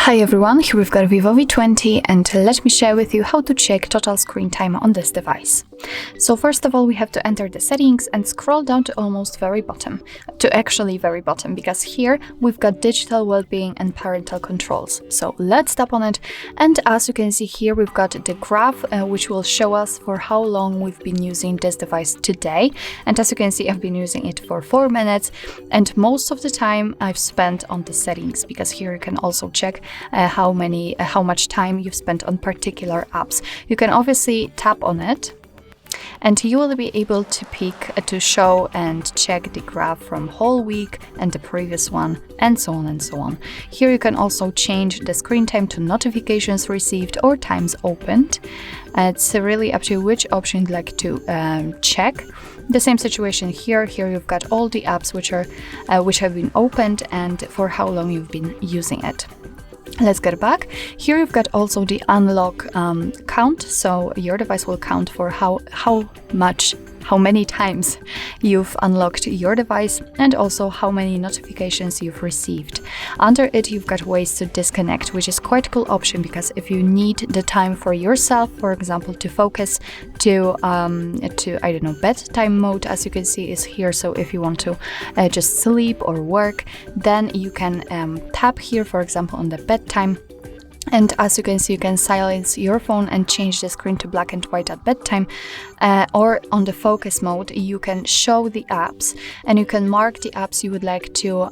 Hi everyone, here we've got VIVO V20 and let me share with you how to check total screen time on this device. So first of all, we have to enter the settings and scroll down to almost very bottom, because here we've got Digital Wellbeing and Parental Controls. So let's tap on it, and as you can see here, we've got the graph which will show us for how long we've been using this device today. And as you can see, I've been using it for 4 minutes, and most of the time I've spent on the settings, because here you can also check how much time you've spent on particular apps. You can obviously tap on it, and you will be able to pick to show and check the graph from whole week and the previous one, and so on and so on. Here you can also change the screen time to notifications received or times opened. It's really up to you which option you'd like to check. The same situation here. Here you've got all the apps which have been opened and for how long you've been using it. Let's get back. Here you've got also the unlock count, so your device will count for how many times you've unlocked your device, and also how many notifications you've received. Under it, you've got ways to disconnect, which is quite a cool option, because if you need the time for yourself, for example, to focus to I don't know, bedtime mode, as you can see is here. So if you want to just sleep or work, then you can tap here, for example, on the bedtime. And as you can see, you can silence your phone and change the screen to black and white at bedtime. Or on the focus mode, you can show the apps and you can mark the apps you would like to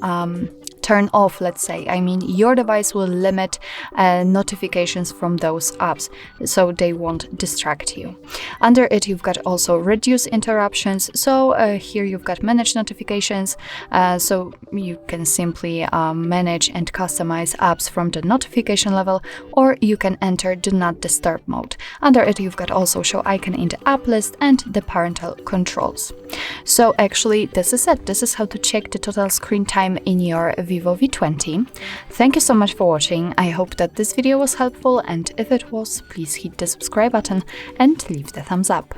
turn off, let's say. I mean, your device will limit notifications from those apps, so they won't distract you. Under it, you've got also reduce interruptions. So here you've got manage notifications. So you can simply manage and customize apps from the notification level, or you can enter do not disturb mode. Under it, you've got also show icon in the app list and the parental controls. So actually, this is it. This is how to check the total screen time in your VIVO V20. Thank you so much for watching. I hope that this video was helpful, and if it was, please hit the subscribe button and leave the thumbs up.